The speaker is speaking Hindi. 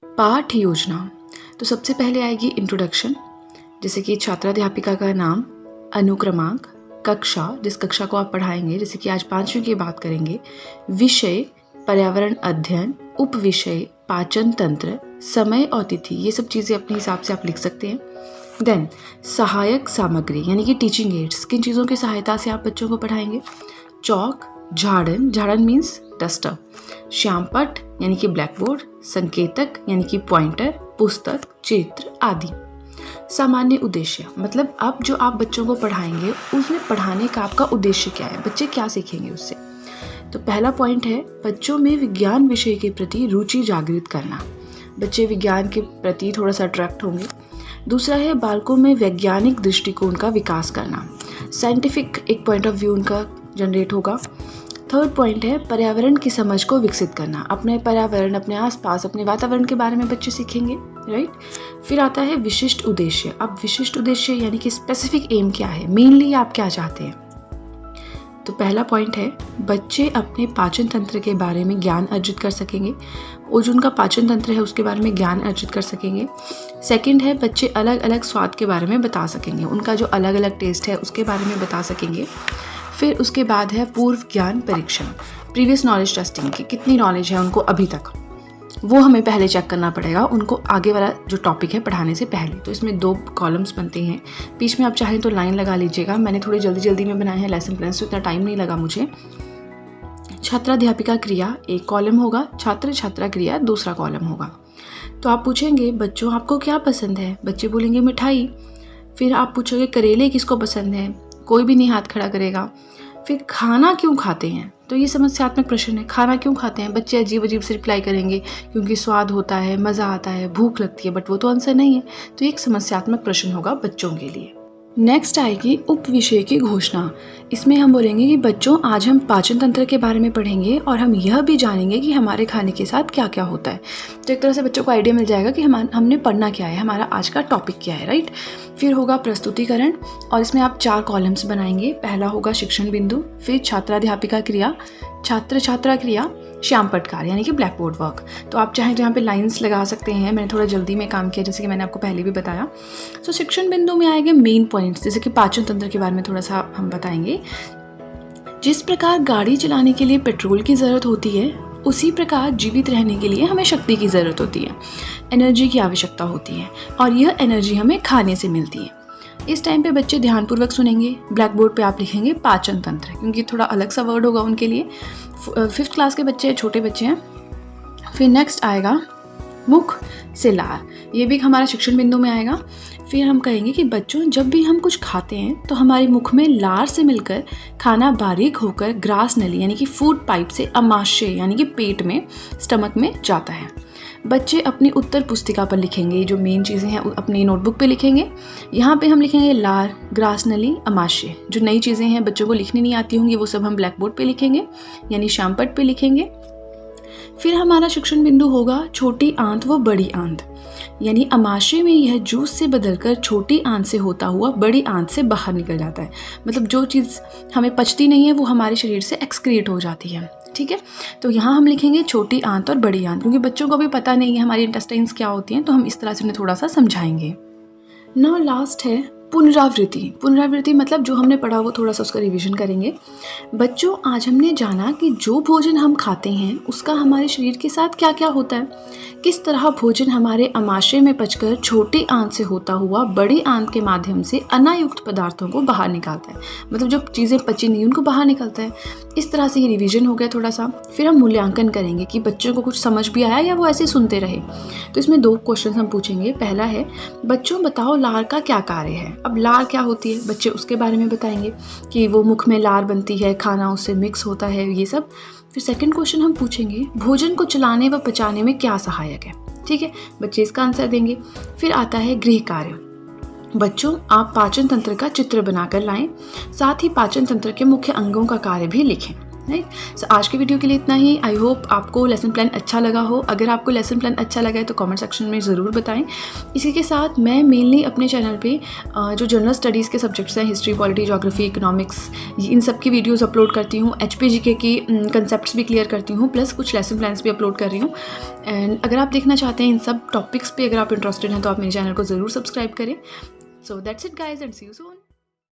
पाठ योजना। तो सबसे पहले आएगी इंट्रोडक्शन, जैसे कि छात्राध्यापिका का नाम, अनुक्रमांक, कक्षा जिस कक्षा को आप पढ़ाएंगे, जैसे कि आज 5वीं की बात करेंगे, विषय पर्यावरण अध्ययन, उप विषय पाचन तंत्र, समय और तिथि, ये सब चीज़ें अपने हिसाब से आप लिख सकते हैं। देन सहायक सामग्री यानी कि टीचिंग एड्स, किन चीज़ों की सहायता से आप बच्चों को पढ़ाएंगे। चौक, झाड़न, झाड़न मीन्स डस्टर, श्यामपट यानी कि ब्लैक बोर्ड, संकेतक यानी कि पॉइंटर, पुस्तक, चित्र आदि। सामान्य उद्देश्य मतलब अब जो आप बच्चों को पढ़ाएंगे उसमें पढ़ाने का आपका उद्देश्य क्या है, बच्चे क्या सीखेंगे उससे। तो पहला पॉइंट है बच्चों में विज्ञान विषय के प्रति रुचि जागृत करना, बच्चे विज्ञान के प्रति थोड़ा सा अट्रैक्ट होंगे। दूसरा है बालकों में वैज्ञानिक दृष्टिकोण का विकास करना, साइंटिफिक एक पॉइंट ऑफ व्यू उनका जनरेट होगा। थर्ड पॉइंट है पर्यावरण की समझ को विकसित करना, अपने पर्यावरण, अपने आसपास, अपने वातावरण के बारे में बच्चे सीखेंगे, राइट। फिर आता है विशिष्ट उद्देश्य। अब विशिष्ट उद्देश्य यानी कि स्पेसिफिक एम क्या है, मेनली आप क्या चाहते हैं। तो पहला पॉइंट है बच्चे अपने पाचन तंत्र के बारे में ज्ञान अर्जित कर सकेंगे, और जो उनका पाचन तंत्र है उसके बारे में ज्ञान अर्जित कर सकेंगे। सेकंड है बच्चे अलग अलग स्वाद के बारे में बता सकेंगे, उनका जो अलग अलग टेस्ट है उसके बारे में बता सकेंगे। फिर उसके बाद है पूर्व ज्ञान परीक्षण, प्रीवियस नॉलेज टेस्टिंग की कितनी नॉलेज है उनको अभी तक, वो हमें पहले चेक करना पड़ेगा उनको आगे वाला जो टॉपिक है पढ़ाने से पहले। तो इसमें 2 कॉलम्स बनते हैं, बीच में आप चाहें तो लाइन लगा लीजिएगा, मैंने थोड़ी जल्दी में बनाए हैं लेसन प्लान, तो इतना टाइम नहीं लगा मुझे। छात्राध्यापिका क्रिया एक कॉलम होगा, छात्र छात्रा क्रिया दूसरा कॉलम होगा। तो आप पूछेंगे बच्चों आपको क्या पसंद है, बच्चे बोलेंगे मिठाई। फिर आप पूछोगे करेले किसको पसंद है, कोई भी नहीं हाथ खड़ा करेगा। फिर खाना क्यों खाते हैं, तो ये समस्यात्मक प्रश्न है, खाना क्यों खाते हैं, बच्चे अजीब अजीब से रिप्लाई करेंगे, क्योंकि स्वाद होता है, मज़ा आता है, भूख लगती है, बट वो तो आंसर नहीं है। तो एक समस्यात्मक प्रश्न होगा बच्चों के लिए। नेक्स्ट आएगी उप विषय की घोषणा। इसमें हम बोलेंगे कि बच्चों आज हम पाचन तंत्र के बारे में पढ़ेंगे और हम यह भी जानेंगे कि हमारे खाने के साथ क्या क्या होता है। तो एक तरह से बच्चों को आइडिया मिल जाएगा कि हमने पढ़ना क्या है, हमारा आज का टॉपिक क्या है, राइट। फिर होगा प्रस्तुतिकरण, और इसमें आप 4 कॉलम्स बनाएंगे। पहला होगा शिक्षण बिंदु, फिर छात्राध्यापिका क्रिया, छात्र छात्रा क्रिया, श्यामपट कार्य यानी कि ब्लैक बोर्ड वर्क। तो आप चाहें तो यहाँ पे लाइंस लगा सकते हैं, मैंने थोड़ा जल्दी में काम किया जैसे कि मैंने आपको पहले भी बताया। तो शिक्षण बिंदु में आएंगे मेन पॉइंट्स, जैसे कि पाचन तंत्र के बारे में थोड़ा सा हम बताएंगे। जिस प्रकार गाड़ी चलाने के लिए पेट्रोल की ज़रूरत होती है, उसी प्रकार जीवित रहने के लिए हमें शक्ति की ज़रूरत होती है, एनर्जी की आवश्यकता होती है, और यह एनर्जी हमें खाने से मिलती है। इस टाइम पे बच्चे ध्यानपूर्वक सुनेंगे। ब्लैक बोर्ड पे आप लिखेंगे पाचन तंत्र, क्योंकि थोड़ा अलग सा वर्ड होगा उनके लिए। 5th क्लास के बच्चे, छोटे बच्चे हैं। फिर नेक्स्ट आएगा मुख से लार, ये भी हमारा शिक्षण बिंदु में आएगा। फिर हम कहेंगे कि बच्चों जब भी हम कुछ खाते हैं तो हमारे मुख में लार से मिलकर खाना बारीक होकर ग्रास नली यानी कि फूड पाइप से अमाशय यानी कि पेट में, स्टमक में जाता है। बच्चे अपनी उत्तर पुस्तिका पर लिखेंगे, जो मेन चीज़ें हैं अपनी नोटबुक पे लिखेंगे। यहाँ पे हम लिखेंगे लार, ग्रास नली, अमाशय। जो नई चीज़ें हैं बच्चों को लिखनी नहीं आती होंगी वो सब हम ब्लैक बोर्ड पे लिखेंगे यानी श्यामपट पे लिखेंगे। फिर हमारा शिक्षण बिंदु होगा छोटी आंत व बड़ी आंत, यानी अमाशय में यह जूस से बदलकर छोटी आंत से होता हुआ बड़ी आंत से बाहर निकल जाता है। मतलब जो चीज़ हमें पचती नहीं है वो हमारे शरीर से एक्सक्रीट हो जाती है, ठीक है। तो यहाँ हम लिखेंगे छोटी आंत और बड़ी आंत, क्योंकि बच्चों को भी पता नहीं है हमारी इंटेस्टाइन्स क्या होती हैं, तो हम इस तरह से उन्हें थोड़ा सा समझाएंगे। नाउ लास्ट है पुनरावृत्ति। पुनरावृत्ति मतलब जो हमने पढ़ा वो थोड़ा सा उसका रिवीजन करेंगे। बच्चों आज हमने जाना कि जो भोजन हम खाते हैं उसका हमारे शरीर के साथ क्या क्या होता है, किस तरह भोजन हमारे अमाशय में पचकर छोटी आंत से होता हुआ बड़ी आंत के माध्यम से अनायुक्त पदार्थों को बाहर निकालता है, मतलब जो चीज़ें पची नहीं उनको बाहर निकलता है। इस तरह से ये रिवीजन हो गया थोड़ा सा। फिर हम मूल्यांकन करेंगे कि बच्चों को कुछ समझ भी आया या वो ऐसे सुनते रहे। तो इसमें 2 क्वेश्चन हम पूछेंगे। पहला है बच्चों बताओ लार का क्या कार्य है। अब लार क्या होती है बच्चे उसके बारे में बताएंगे कि वो मुख में लार बनती है, खाना उससे मिक्स होता है, ये सब। फिर सेकंड क्वेश्चन हम पूछेंगे भोजन को चलाने व पचाने में क्या सहायक है, ठीक है, बच्चे इसका आंसर देंगे। फिर आता है गृह कार्य। बच्चों आप पाचन तंत्र का चित्र बनाकर लाएं, साथ ही पाचन तंत्र के मुख्य अंगों का कार्य भी लिखें। राइट। सो आज की वीडियो के लिए इतना ही। आई होप आपको लेसन प्लान अच्छा लगा हो। अगर आपको लेसन प्लान अच्छा लगा है तो कमेंट सेक्शन में ज़रूर बताएं। इसी के साथ मैं मेनली अपने चैनल पे जो जनरल स्टडीज़ के सब्जेक्ट्स हैं, हिस्ट्री, पॉलिटी, ज्योग्राफी, इकोनॉमिक्स, इन सब की वीडियोज़ अपलोड करती हूँ। HPGK की कंसेप्ट्स भी क्लियर करती हूँ, प्लस कुछ लेसन प्लान्स भी अपलोड कर रही हूँ। एंड अगर आप देखना चाहते हैं इन सब टॉपिक्स पे, अगर आप इंटरेस्टेड हैं तो आप मेरे चैनल को ज़रूर सब्सक्राइब करें। So that's it guys and see you soon.